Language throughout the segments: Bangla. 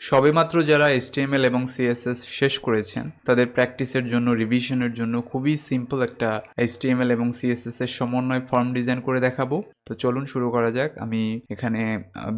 সবেমাত্র যারা HTML এবং CSS শেষ করেছেন তাদের প্র্যাকটিসের জন্য, রিভিশনের জন্য খুবই সিম্পল একটা HTML এবং CSS এর সমন্বয় ফর্ম ডিজাইন করে দেখাবো। তো চলুন শুরু করা যাক। আমি এখানে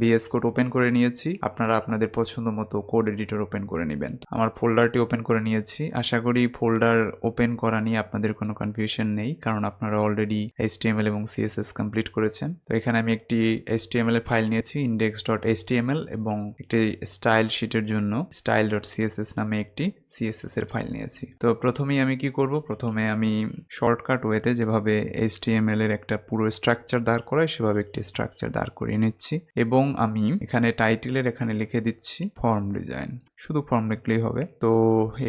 VS কোড ওপেন করে নিয়েছি, আপনারা আপনাদের পছন্দ মতো কোড এডিটর ওপেন করে নেবেন। আমার ফোল্ডারটি ওপেন করে নিয়েছি। আশা করি ফোল্ডার ওপেন করা নিয়ে আপনাদের কোনো কনফিউশন নেই, কারণ আপনারা অলরেডি HTML এবং CSS কমপ্লিট করেছেন। তো এখানে আমি একটি HTML এর ফাইল নিয়েছি, index.html, এবং একটি স্টাইল শিটের জন্য style.css নামে একটি CSS এর ফাইল নিয়েছি। তো প্রথমেই আমি কি করব, প্রথমে আমি শর্টকাট ওয়েতে যেভাবে HTML এর একটা পুরো স্ট্রাকচার দাঁড় করায় সেভাবে একটি স্ট্রাকচার দাঁড় করিয়ে নিচ্ছি, এবং আমি এখানে টাইটেলের এখানে লিখে দিচ্ছি ফর্ম ডিজাইন। শুধু ফর্ম লিখলেই হবে। তো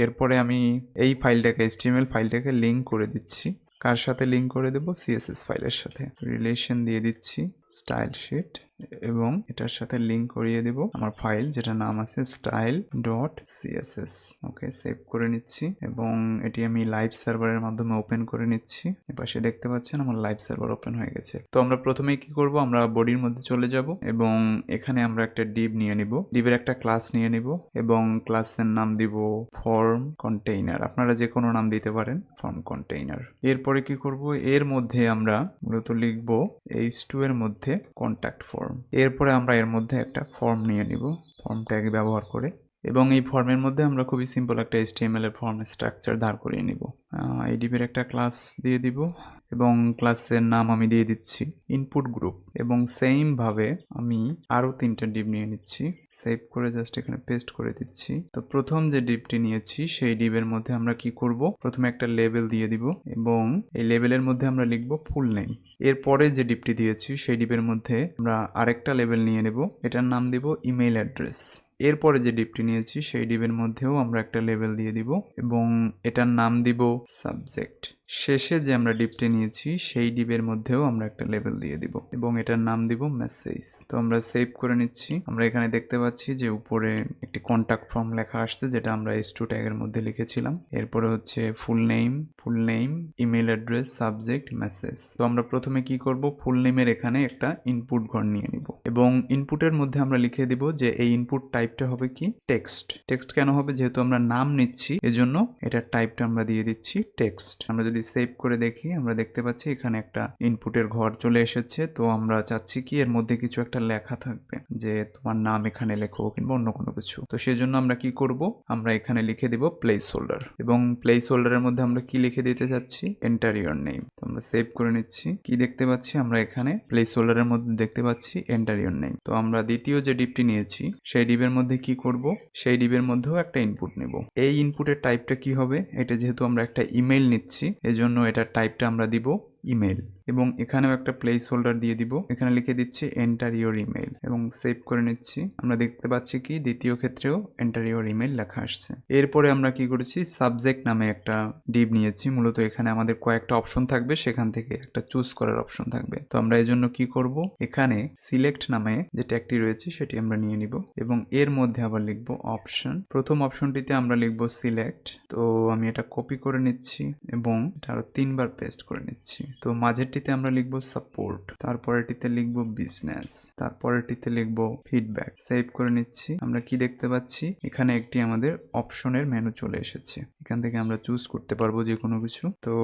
এরপরে আমি এই ফাইলটাকে, HTML ফাইলটাকে লিঙ্ক করে দিচ্ছি। কার সাথে লিঙ্ক করে দেব? CSS ফাইলের সাথে। রিলেশন দিয়ে দিচ্ছি স্টাইল শিট, এবং এটার সাথে লিঙ্ক করিয়ে দেব আমার ফাইল যেটা নাম আছে style.css। ওকে, সেভ করে নিচ্ছি, এবং এটি আমি লাইভ সার্ভারের মাধ্যমে ওপেন করে নিচ্ছি। এপাশে দেখতে পাচ্ছেন আমার লাইভ সার্ভার ওপেন হয়ে গেছে। তো আমরা প্রথমেই কি করব, আমরা বডির মধ্যে চলে যাব, এবং এখানে আমরা একটা ডিভ নিয়ে নিব, ডিভের একটা ক্লাস নিয়ে নিব, এবং ক্লাসের নাম দিব ফর্ম কন্টেইনার। আপনারা যে কোনো নাম দিতে পারেন, ফর্ম কন্টেইনার। এরপরে কি করব, এর মধ্যে আমরা মূলত লিখব h2 এর মধ্যে কন্ট্যাক্ট ফর্ম। এরপরে আমরা এর মধ্যে একটা ফর্ম নিয়ে নিব ফর্ম ট্যাগ ব্যবহার করে, এবং এই ফর্মের মধ্যে আমরা খুবই সিম্পল একটা HTML এর ফর্ম স্ট্রাকচার দাঁড় করিয়ে নিব। এই ডিভের একটা ক্লাস দিয়ে দিব, এবং ক্লাসের নাম আমি দিয়ে দিচ্ছি ইনপুট গ্রুপ, এবং সেম ভাবে আমি আরো 3টা ডিভ নিয়ে নিচ্ছি। সেভ করে জাস্ট এখানে পেস্ট করে দিচ্ছি। তো প্রথম যে ডিভটি নিয়েছি সেই ডিভের মধ্যে আমরা কি করব, প্রথমে একটা লেবেল দিয়ে দিব, এবং এই লেবেলের মধ্যে আমরা লিখব ফুল নেম। এরপরে যে ডিভটি দিয়েছি সেই ডিভের মধ্যে আমরা আরেকটা লেবেল নিয়ে নেব, এটার নাম দিব ইমেইল অ্যাড্রেস। এরপরে যে ডিভটি নিয়েছি সেই ডিভের মধ্যেও আমরা একটা লেবেল দিয়ে দিব, এবং এটার নাম দিব সাবজেক্ট। শেষে যে আমরা ডিভটি নিয়েছি সেই ডিভের মধ্যেও আমরা একটা লেবেল দিয়ে দিব, এবং এটার নাম দিব মেসেজ। তো আমরা সেভ করে নিচ্ছি। আমরা এখানে দেখতে পাচ্ছি যে উপরে একটি কন্ট্যাক্ট ফর্ম লেখা আসছে, যেটা আমরা h2 ট্যাগের মধ্যে লিখেছিলাম। এরপরে হচ্ছে full name, email address, subject, message. তো আমরা প্রথমে কি করব, ফুল নেমের এখানে একটা ইনপুট ঘর নিয়ে নিব, এবং ইনপুটের মধ্যে আমরা লিখে দিব যে এই ইনপুট টাইপটা হবে কি টেক্সট। টেক্সট কেন হবে, যেহেতু আমরা নাম নিচ্ছি এজন্য এটার টাইপটা আমরা দিয়ে দিচ্ছি টেক্সট। আমরা যদি সেভ করে দেখি, আমরা দেখতে পাচ্ছি এখানে একটা ইনপুটের ঘর চলে এসেছে। তো আমরা চাচ্ছি কি এর মধ্যে কিছু একটা লেখা থাকবে, যে তোমার নাম এখানে লেখো কিংবা অন্য কোনো কিছু। তো সেজন্য আমরা কি করব, আমরা এখানে লিখে দিব প্লেস হোল্ডার, এবং প্লেস হোল্ডারের মধ্যে আমরা কি লিখে দিতে চাচ্ছি, এন্টার ইওর নেম। তো আমরা সেভ করে নিচ্ছি। কি দেখতে পাচ্ছি, আমরা এখানে প্লেস হোল্ডারের মধ্যে দেখতে পাচ্ছি এন্টার ইওর নেম। তো আমরা দ্বিতীয় যে ডিভটি নিয়েছি সেই ডিভের মধ্যে কি করব, সেই ডিভের মধ্যেও একটা ইনপুট নেব। এই ইনপুটের টাইপটা কি হবে, এটা যেহেতু আমরা একটা ইমেল নিচ্ছি এজন্য এটার টাইপটা আমরা দিব ইমেল, এবং এখানেও একটা প্লেস হোল্ডার দিয়ে দিব, এখানে লিখে দিচ্ছি এন্টার ইওর ইমেল, এবং সেভ করে নিচ্ছি। আমরা দেখতে পাচ্ছি কি দ্বিতীয় ক্ষেত্রেও এন্টার ইওর ইমেল লেখা আসছে। এরপরে আমরা কি করেছি, সাবজেক্ট নামে একটা ডিভ নিয়েছি। মূলত এখানে আমাদের কয়েকটা অপশন থাকবে, সেখান থেকে একটা চুজ করার অপশন থাকবে। তো আমরা এই জন্য কি করব, এখানে সিলেক্ট নামে যে ট্যাগটি রয়েছে সেটি আমরা নিয়ে নিব, এবং এর মধ্যে আবার লিখব অপশন। প্রথম অপশনটিতে আমরা লিখব সিলেক্ট। তো আমি এটা কপি করে নিচ্ছি, এবং এটা আরো 3বার পেস্ট করে নিচ্ছি। তো মাঝেরটিতে আমরা লিখব সাপোর্ট, তারপরেটিতে লিখব বিজনেস, তারপরেটিতে লিখব ফিডব্যাক। সেভ করে নিচ্ছি। আমরা কি দেখতে পাচ্ছি, এখানে একটি আমাদের অপশনের মেনু চলে এসেছে, এখান থেকে আমরা চুজ করতে পারবো যে কোনো কিছু। তো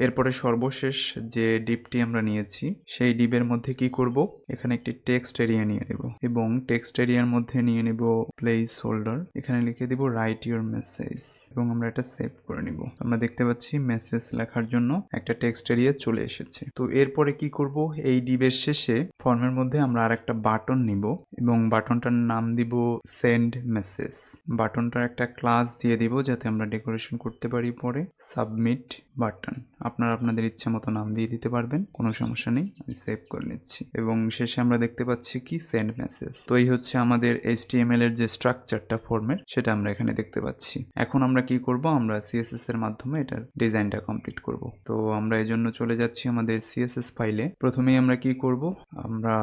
এরপরে সর্বশেষ যে ডিভটি আমরা নিয়েছি সেই ডিভের মধ্যে কি করব, এখানে একটি টেক্সট এরিয়া নিয়ে নেব, এবং টেক্সট এরিয়ার মধ্যে নিয়ে নেব প্লেস হোল্ডার, এখানে লিখে দিব রাইট ইওর মেসেজ, এবং আমরা এটা সেভ করে নিব। আমরা দেখতে পাচ্ছি মেসেজ লেখার জন্য একটা টেক্সট এরিয়া চলে এসেছে। তো এরপরে কি করব, এই ডিভের শেষে ফর্মের মধ্যে আমরা আর একটা বাটন নিব, এবং বাটনটার নাম দিব সেন্ড মেসেজ। বাটনটার একটা ক্লাস দিয়ে দিব যাতে আমরা ডেকোরেশন করতে পারি পরে। সাবমিট বাটন, আপনারা আপনাদের ইচ্ছা মতো নাম দিয়ে দিতে পারবেন, কোনো সমস্যা নেই। আমি সেভ করে নিচ্ছি, এবং শেষে আমরা দেখতে পাচ্ছি কি সেন্ড মেসেজ। তো এই হচ্ছে আমাদের HTML এর যে স্ট্রাকচারটা ফর্মের, সেটা আমরা এখানে দেখতে পাচ্ছি। এখন আমরা কি করব, আমরা CSS এর মাধ্যমে এটার ডিজাইনটা কমপ্লিট করব। তো আমরা এই জন্য চলে যাচ্ছি আমাদের CSS ফাইলে। প্রথমেই আমরা কি করব, আমরা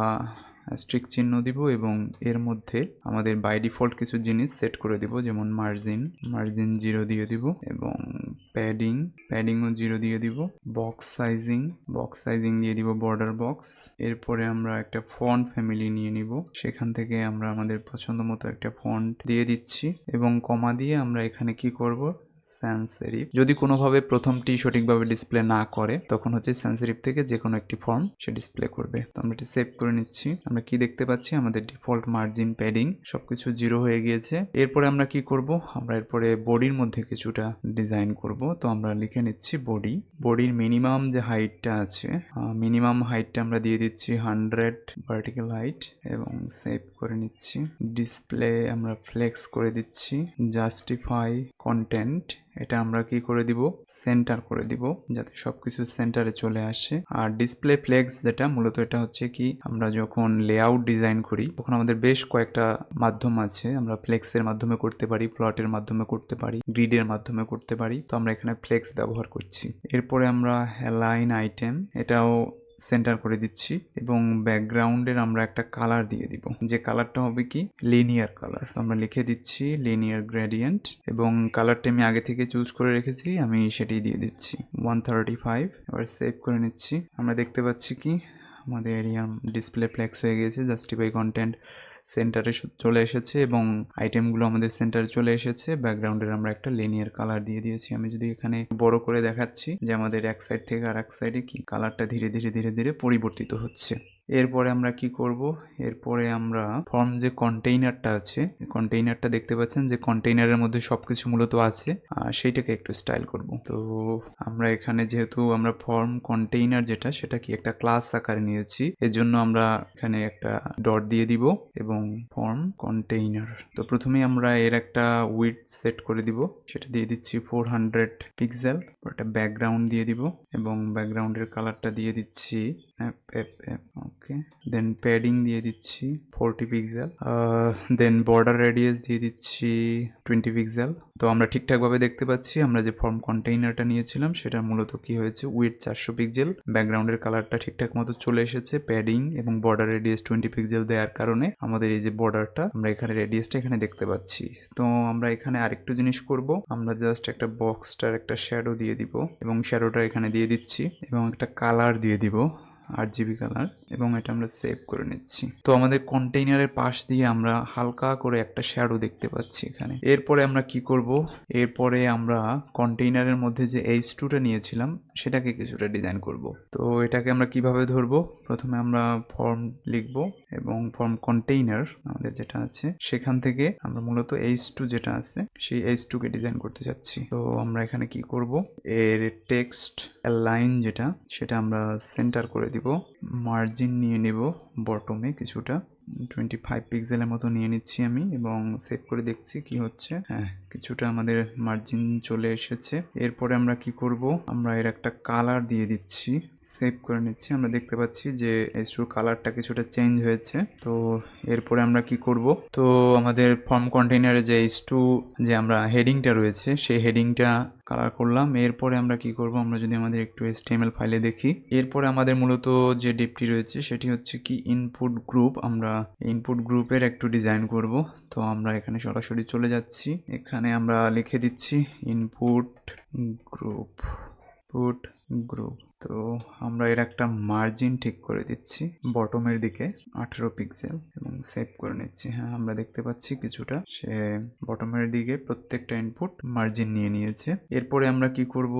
স্ট্রিক চিহ্ন দিব, এবং এর মধ্যে আমাদের বাই ডিফল্ট কিছু জিনিস সেট করে দিব, যেমন মার্জিন 0 দিয়ে দিব, এবং প্যাডিংও 0 দিয়ে দিব। বক্স সাইজিং দিয়ে দিব বর্ডার বক্স। এরপরে আমরা একটা ফন্ট ফ্যামিলি নিয়ে নিব, সেখান থেকে আমরা আমাদের পছন্দ মতো একটা ফন্ট দিয়ে দিচ্ছি এবং কমা দিয়ে আমরা এখানে কি করব, sans serif। যদি কোনোভাবে প্রথমটি সঠিকভাবে ডিসপ্লে না করে তখন হচ্ছে sans serif থেকে যে কোনো একটি ফর্ম সে ডিসপ্লে করবে। তো আমরা এটি সেভ করে নিচ্ছি। আমরা কি দেখতে পাচ্ছি, আমাদের ডিফল্ট মার্জিন, প্যাডিং সবকিছু 0 হয়ে গিয়েছে। এরপরে আমরা কি করব, আমরা এরপরে বডির মধ্যে কিছুটা ডিজাইন করব। তো আমরা লিখে নিচ্ছি বডির মিনিমাম যে হাইটটা আছে, মিনিমাম হাইটটা আমরা দিয়ে দিচ্ছি 100 ভার্টিক্যাল হাইট এবং সেভ করে নিচ্ছি। ডিসপ্লে আমরা ফ্লেক্স করে দিচ্ছি। জাস্টিফাই কন্টেন্ট, এটা আমরা কি করে দিব, সেন্টার করে দিব যাতে সবকিছু সেন্টারে চলে আসে। আর ডিসপ্লে ফ্লেক্স যেটা মূলত এটা হচ্ছে কি, আমরা যখন লেআউট ডিজাইন করি তখন আমাদের বেশ কয়েকটা মাধ্যম আছে। আমরা ফ্লেক্সের মাধ্যমে করতে পারি, প্লটের মাধ্যমে করতে পারি, গ্রিডের মাধ্যমে করতে পারি। তো আমরা এখানে ফ্লেক্স ব্যবহার করছি। এরপরে আমরা অ্যালাইন আইটেম, এটাও সেন্টার করে দিচ্ছি এবং ব্যাকগ্রাউন্ডের আমরা একটা কালার দিয়ে দিব, যে কালারটা হবে কি, লিনিয়ার কালার। তো আমরা লিখে দিচ্ছি লিনিয়ার গ্রেডিয়েন্ট এবং কালারটা আমি আগে থেকে চুজ করে রেখেছি, আমি সেটি দিয়ে দিচ্ছি 135। এবার সেভ করে নিচ্ছি। আমরা দেখতে পাচ্ছি কি আমাদের এরিয়া ডিসপ্লে ফ্লেক্স হয়ে গিয়েছে, জাস্টিফাই কন্টেন্ট সেন্টারে চলে এসেছে এবং আইটেমগুলো আমাদের সেন্টারে চলে এসেছে। ব্যাকগ্রাউন্ডের আমরা একটা লিনিয়ার কালার দিয়ে দিয়েছি। আমি যদি এখানে বড় করে দেখাচ্ছি যে আমাদের এক সাইড থেকে আর এক সাইডে কি কালারটা ধীরে ধীরে পরিবর্তিত হচ্ছে। এরপরে আমরা কি করব, এরপরে আমরা ফর্ম যে কন্টেইনারটা আছে, কন্টেইনারটা দেখতে পাচ্ছেন যে কন্টেইনারের মধ্যে সবকিছু মূলত আছে, সেইটাকে একটু স্টাইল করব। তো আমরা এখানে যেহেতু আমরা ফর্ম কন্টেইনার যেটা, সেটা কি একটা ক্লাস আকারে নিয়েছি, এর জন্য আমরা এখানে একটা ডট দিয়ে দিব এবং ফর্ম কন্টেইনার। তো প্রথমে আমরা এর একটা উইডথ সেট করে দিব, সেটা দিয়ে দিচ্ছি 400 পিক্সেল। একটা ব্যাকগ্রাউন্ড দিয়ে দিব এবং ব্যাকগ্রাউন্ডের কালারটা দিয়ে দিচ্ছি ওকে। দেন প্যাডিং দিয়ে দিচ্ছি 40 পিক্সেল। দেন বর্ডার রেডিয়াস দিয়ে দিচ্ছি 20 পিক্সেল। তো আমরা ঠিকঠাকভাবে দেখতে পাচ্ছি আমরা যে ফর্ম কন্টেইনারটা নিয়েছিলাম সেটা মূলত কি হয়েছে, উইথ 400 পিক্সেল, ব্যাকগ্রাউন্ডের কালারটা ঠিকঠাক মতো চলে এসেছে। প্যাডিং এবং বর্ডার রেডিয়াস 20 পিক্সেল দেওয়ার কারণে আমাদের এই যে বর্ডারটা, আমরা এখানে রেডিয়াসটা এখানে দেখতে পাচ্ছি। তো আমরা এখানে আরেকটু জিনিস করব, আমরা জাস্ট একটা বক্সটার একটা শ্যাডো দিয়ে দিব এবং শ্যাডোটা এখানে দিয়ে দিচ্ছি এবং একটা কালার দিয়ে দিব, RGB কালার, এবং এটা আমরা সেভ করে নিচ্ছি। তো আমাদের কন্টেইনারের পাশ দিয়ে আমরা হালকা করে একটা শ্যাডো দেখতে পাচ্ছি এখানে। এরপরে আমরা কি করব, এরপরে আমরা কন্টেইনারের মধ্যে যে H2টা নিয়েছিলাম সেটাকে কিছুটা ডিজাইন করব। তো এটাকে আমরা কিভাবে ধরবো, প্রথমে আমরা ফর্ম লিখব এবং ফর্ম কন্টেইনার আমাদের যেটা আছে সেখান থেকে আমরা মূলত H2 যেটা আছে সেই H2কে ডিজাইন করতে যাচ্ছি। তো আমরা এখানে কি করব, এর টেক্সট লাইন যেটা সেটা আমরা সেন্টার করে দিব, মার্জিন নিয়ে নেব বটমে কিছুটা 25 পিক্সেলের মতো নিয়ে নিচ্ছি আমি এবং সেভ করে দেখছি কি হচ্ছে। হ্যাঁ, কিছুটা আমাদের মার্জিন চলে এসেছে। এরপরে আমরা কি করব, আমরা এর একটা কালার দিয়ে দিচ্ছি, সেভ করে নিচ্ছি। আমরা দেখতে পাচ্ছি যে H2 কালারটা কিছুটা চেঞ্জ হয়েছে। তো এরপরে আমরা কি করব, তো আমাদের ফর্ম কন্টেইনারে যে H2 যে আমরা হেডিংটা রয়েছে সেই হেডিংটা কালার করলাম। এরপরে আমরা কি করব, আমরা যদি আমাদের একটু HTML ফাইলে দেখি, এরপরে আমাদের মূলত যে ডিপটি রয়েছে সেটি হচ্ছে কি ইনপুট গ্রুপ। আমরা ইনপুট গ্রুপের একটু ডিজাইন করব। তো আমরা এখানে সরাসরি চলে যাচ্ছি, এখানে আমরা লিখে দিচ্ছি ইনপুট গ্রুপ। তো আমরা এর একটা মার্জিন ঠিক করে দিচ্ছি বটমের দিকে 18 পিক্সেল এবং সেভ করে নিচ্ছি। হ্যাঁ, আমরা দেখতে পাচ্ছি কিছুটা সে বটমের দিকে প্রত্যেকটা ইনপুট মার্জিন নিয়ে নিয়েছে। এরপরে আমরা কি করব,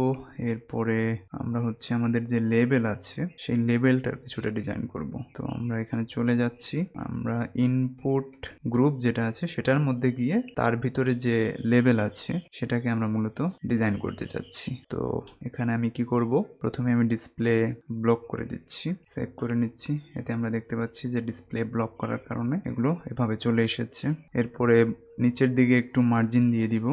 এরপরে আমরা হচ্ছে আমাদের যে লেবেল আছে সেই লেবেলটার কিছুটা ডিজাইন করব। তো আমরা এখানে চলে যাচ্ছি, আমরা ইনপুট গ্রুপ যেটা আছে সেটার মধ্যে গিয়ে তার ভিতরে যে লেবেল আছে সেটাকে আমরা মূলত ডিজাইন করতে চাচ্ছি। তো এখানে আমি কি করব, প্রথমে আমি ডিসপ্লে ব্লক করে দিচ্ছি, সেভ করে নিচ্ছি। এতে আমরা দেখতে পাচ্ছি যে ডিসপ্লে ব্লক করার কারণে এগুলো এভাবে চলে এসেছে। এরপরে নিচের দিকে একটু মার্জিন দিয়ে দিব,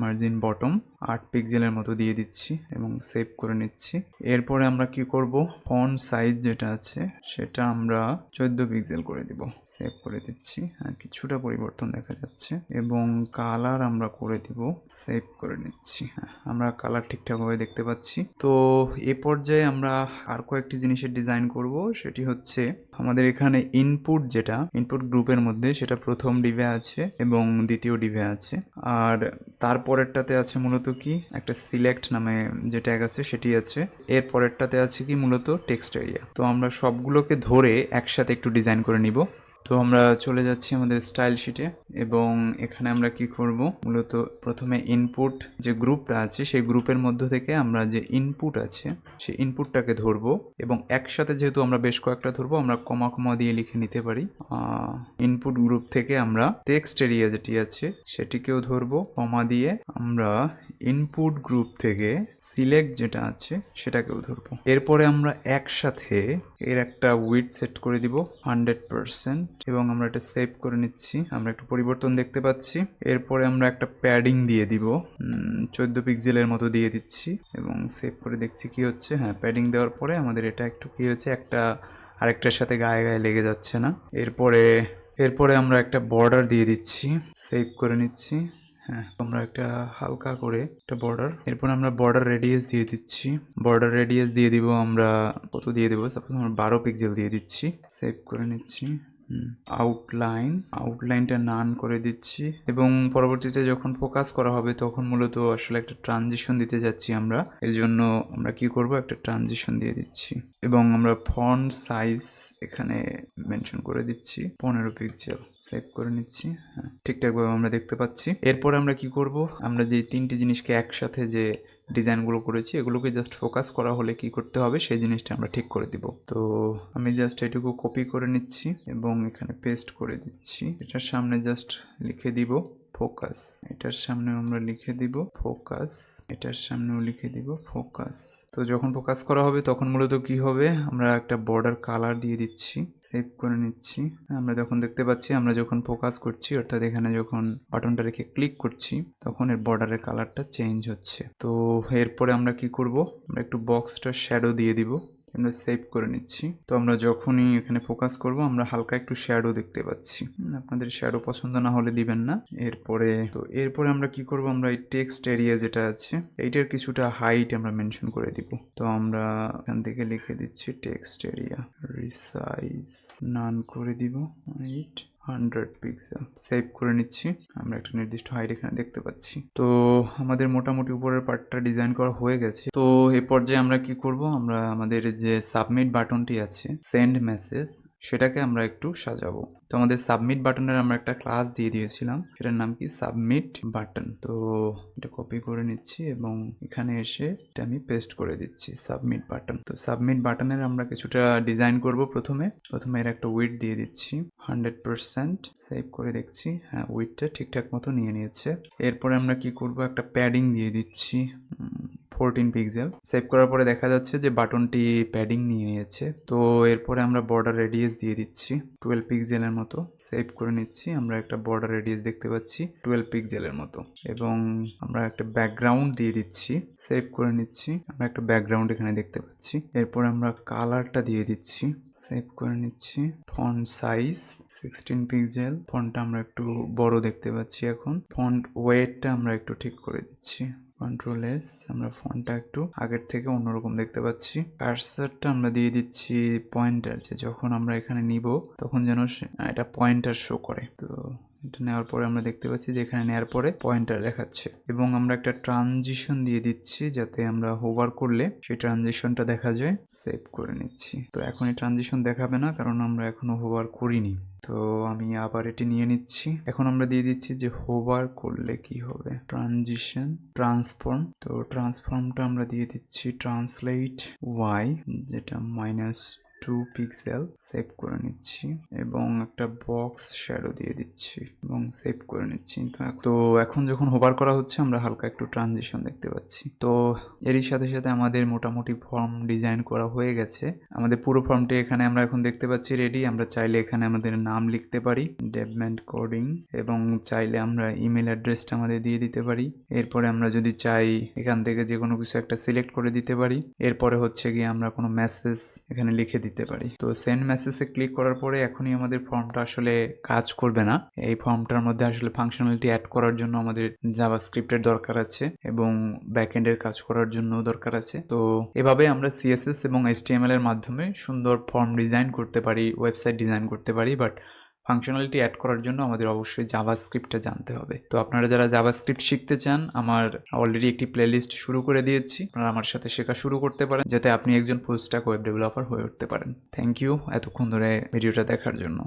মার্জিন বটম 8 পিক্সেলের মতো দিয়ে দিচ্ছি এবং সেভ করে নিচ্ছি। এরপরে আমরা কি করব, ফন্ট সাইজ যেটা আছে সেটা আমরা 14 পিক্সেল করে দিব, সেভ করে দিচ্ছি। হ্যাঁ, কিছুটা পরিবর্তন দেখা যাচ্ছে এবং কালার আমরা করে দিব, সেভ করে নিচ্ছি। হ্যাঁ, আমরা কালার ঠিকঠাকভাবে দেখতে পাচ্ছি। তো এ পর্যায়ে আমরা আর কয়েকটি জিনিসের ডিজাইন করব, সেটি হচ্ছে আমাদের এখানে ইনপুট যেটা ইনপুট গ্রুপের মধ্যে সেটা প্রথম ডিভে আছে এবং দ্বিতীয় ডিভে আছে, আর তারপরেরটাতে আছে মূলত কি একটা সিলেক্ট নামে যে ট্যাগ আছে সেটি আছে। এর পরেরটাতে আছে কি মূলত টেক্সট এরিয়া। তো আমরা সবগুলোকে ধরে একসাথে একটু ডিজাইন করে নিব। তো আমরা চলে যাচ্ছি আমাদের স্টাইল শিটে এবং এখানে আমরা কি করব, মূলত প্রথমে ইনপুট যে গ্রুপটা আছে সেই গ্রুপের মধ্য থেকে আমরা যে ইনপুট আছে সেই ইনপুটটাকে ধরবো এবং একসাথে যেহেতু আমরা বেশ কয়েকটা ধরবো আমরা কমা কমা দিয়ে লিখে নিতে পারি। ইনপুট গ্রুপ থেকে আমরা টেক্সট এরিয়া যেটি আছে সেটিকেও ধরবো কমা দিয়ে, আমরা ইনপুট গ্রুপ থেকে সিলেক্ট যেটা আছে সেটাকেও ধরবো। এরপরে আমরা একসাথে এর একটা উইডথ সেট করে দিব 100% এবং আমরা এটা সেভ করে নিচ্ছি। আমরা একটু পরিবর্তন দেখতে পাচ্ছি। এরপরে আমরা একটা প্যাডিং দিয়ে দিব, 14 পিক্সেলের মতো দিয়ে দিচ্ছি এবং সেভ করে দেখছি কি হচ্ছে। হ্যাঁ, প্যাডিং দেওয়ার পরে আমাদের এটা একটু কি হচ্ছে, একটা আরেকটার সাথে গায়ে গায়ে লেগে যাচ্ছে না। এরপরে আমরা একটা বর্ডার দিয়ে দিচ্ছি, সেভ করে নিচ্ছি। হ্যাঁ, আমরা একটা হালকা করে একটা বর্ডার, এরপর আমরা বর্ডার রেডিয়াস দিয়ে দিচ্ছি। বর্ডার রেডিয়াস দিয়ে দিব আমরা, কত দিয়ে দেবো, সাপোজ আমরা 12 পিক্সেল দিয়ে দিচ্ছি, সেভ করে নিচ্ছি। আউটলাইনটা নান করে দিচ্ছি এবং পরবর্তীতে যখন ফোকাস করা হবে তখন মূলত আসলে একটা ট্রানজিশন দিতে যাচ্ছি আমরা, এই জন্য আমরা কি করব, একটা ট্রানজিশন দিয়ে দিচ্ছি এবং আমরা ফন্ট সাইজ এখানে মেনশন করে দিচ্ছি 15 পিক্সেল, সেভ করে নিচ্ছি। হ্যাঁ, ঠিকঠাকভাবে আমরা দেখতে পাচ্ছি। এরপর আমরা কি করব, আমরা যে তিনটি জিনিসকে একসাথে যে ডিজাইনগুলো করেছি এগুলোকে জাস্ট ফোকাস করা হলে কি করতে হবে সেই জিনিসটা আমরা ঠিক করে দিব। তো আমি জাস্ট এটুকু কপি করে নিচ্ছি এবং এখানে পেস্ট করে দিচ্ছি। এটার সামনে জাস্ট লিখে দিব ফোকাস, এটার সামনেও আমরা লিখে দিব ফোকাস, এটার সামনেও লিখে দিব ফোকাস। তো যখন ফোকাস করা হবে তখন মূলত কি হবে, আমরা একটা বর্ডার কালার দিয়ে দিচ্ছি, সেভ করে নিচ্ছি। আমরা যখন দেখতে পাচ্ছি আমরা যখন ফোকাস করছি অর্থাৎ এখানে যখন বাটনটা রেখে ক্লিক করছি তখন এর বর্ডারের কালারটা চেঞ্জ হচ্ছে। তো এরপরে আমরা কি করব, আমরা একটু বক্সটা শ্যাডো দিয়ে দিব, আমরা সেভ করে নিচ্ছি। তো আমরা যখনই এখানে ফোকাস করব আমরা হালকা একটু শ্যাডো দেখতে পাচ্ছি, আপনাদের শ্যাডো পছন্দ না হলে দিবেন না। এরপরে আমরা কি করব, আমরা এই টেক্সট এরিয়া যেটা আছে এইটার কিছুটা হাইট আমরা মেনশন করে দিব। তো আমরা এখান থেকে লিখে দিচ্ছি টেক্সট এরিয়া রিসাইজ নান করে দিব, হাইট 100 পিক্সেল, সেভ করে নিচ্ছি। আমরা একটা নির্দিষ্ট হাইট এখানে দেখতে পাচ্ছি। তো আমাদের মোটামুটি উপরের পার্টটা ডিজাইন করা হয়ে গেছে। তো এই পর্যায়ে আমরা কি করব, আমরা আমাদের যে সাবমিট বাটনটি আছে সেন্ড মেসেজ সেটাকে আমরা একটু সাজাবো। তো আমাদের সাবমিট বাটনের আমরা একটা ক্লাস দিয়ে দিয়েছিলাম, সেটার নাম কি সাবমিট বাটন। তো এটা কপি করে নিচ্ছি এবং এখানে এসে এটা আমি পেস্ট করে দিচ্ছি সাবমিট বাটন। তো সাবমিট বাটনের আমরা কিছুটা ডিজাইন করব। প্রথমে এর একটা উইডথ দিয়ে দিচ্ছি 100%, সেভ করে দেখছি হ্যাঁ উইডথটা ঠিকঠাক মতো নিয়ে নিয়েছে। এরপরে আমরা কি করব, একটা প্যাডিং দিয়ে দিচ্ছি 14 পিক্সেল, সেভ করার পরে দেখা যাচ্ছে যে বাটনটি প্যাডিং নিয়ে নিয়েছে। তো এরপরে আমরা বর্ডার রেডিয়াস দিয়ে দিচ্ছি 12 পিক্সেলের মতো, সেভ করে নিচ্ছি। আমরা একটা বর্ডার রেডিয়াস দেখতে পাচ্ছি 12 পিক্সেলের মতো এবং আমরা একটা ব্যাকগ্রাউন্ড দিয়ে দিচ্ছি, সেভ করে নিচ্ছি। আমরা একটা ব্যাকগ্রাউন্ড এখানে দেখতে পাচ্ছি। এরপরে আমরা কালারটা দিয়ে দিচ্ছি, সেভ করে নিচ্ছি। ফন্ট সাইজ 16 পিক্সেল, ফন্টটা আমরা একটু বড় দেখতে পাচ্ছি। এখন ফন্ট ওয়েটটা আমরা একটু ঠিক করে দিচ্ছি, কন্ট্রোল এস, আমরা ফন্টটা একটু আগের থেকে অন্যরকম দেখতে পাচ্ছি। কার্সারটা আমরা দিয়ে দিচ্ছি পয়েন্টার, যে যখন আমরা এখানে নিব তখন যেন এটা পয়েন্টার শো করে। তো এটা নেওয়ার পরে আমরা দেখতে পাচ্ছি যে এখানে নেওয়ার পরে পয়েন্টার দেখাচ্ছে এবং আমরা একটা ট্রানজিশন দিয়ে দিচ্ছি যাতে আমরা হোভার করলে সেই ট্রানজিশনটা দেখা যায়, সেভ করে নিচ্ছি। তো এখন এই ট্রানজিশন দেখাবে না কারণ আমরা এখনো হোভার করিনি। তো আমি আবার এটি নিয়ে নিচ্ছি। এখন আমরা দিয়ে দিচ্ছি যে হোভার করলে কি হবে, ট্রানজিশন ট্রান্সফর্ম। তো ট্রান্সফর্মটা আমরা দিয়ে দিচ্ছি ট্রান্সলেট ওয়াই, যেটা -2 পিক্সেল, সেভ করে নিচ্ছি এবং একটা বক্স শ্যাডো দিয়ে দিচ্ছি এবং সেভ করে নিচ্ছি। তো এখন যখন হোভার করা হচ্ছে আমরা হালকা একটু ট্রানজিশন দেখতে পাচ্ছি। তো এরই সাথে সাথে আমাদের মোটামুটি ফর্ম ডিজাইন করা হয়ে গেছে। আমাদের পুরো ফর্মটি এখানে আমরা এখন দেখতে পাচ্ছি রেডি। আমরা চাইলে এখানে আমাদের নাম লিখতে পারি ডেভমেন্ট কোডিং এবং চাইলে আমরা ইমেল অ্যাড্রেসটা আমাদের দিয়ে দিতে পারি। এরপরে আমরা যদি চাই এখান থেকে যে কোনো কিছু একটা সিলেক্ট করে দিতে পারি। এরপরে হচ্ছে গিয়ে আমরা কোনো মেসেজ এখানে লিখে দিতে পারি। তো সেন্ড মেসেজে ক্লিক করার পরে এখনই আমাদের ফর্মটা আসলে কাজ করবে না। এই ফর্মটার মধ্যে আসলে ফাংশনালিটি অ্যাড করার জন্য আমাদের জাভাস্ক্রিপ্টের দরকার আছে এবং ব্যাকএন্ডের কাজ করার জন্য দরকার আছে। তো এভাবে আমরা সিএসএস এবং এইচটিএমএল এর মাধ্যমে সুন্দর ফর্ম ডিজাইন করতে পারি, ওয়েবসাইট ডিজাইন করতে পারি। বাট ফাংশনালিটি অ্যাড করার জন্য আমাদের অবশ্যই জাভাস্ক্রিপ্টটা জানতে হবে। তো আপনারা যারা জাভাস্ক্রিপ্ট শিখতে চান, আমার অলরেডি একটি প্লেলিস্ট শুরু করে দিয়েছি, আপনারা আমার সাথে শেখা শুরু করতে পারেন যাতে আপনি একজন ফুল স্ট্যাক ওয়েব ডেভেলপার হয়ে উঠতে পারেন। থ্যাংক ইউ এতক্ষণ ধরে ভিডিওটা দেখার জন্য।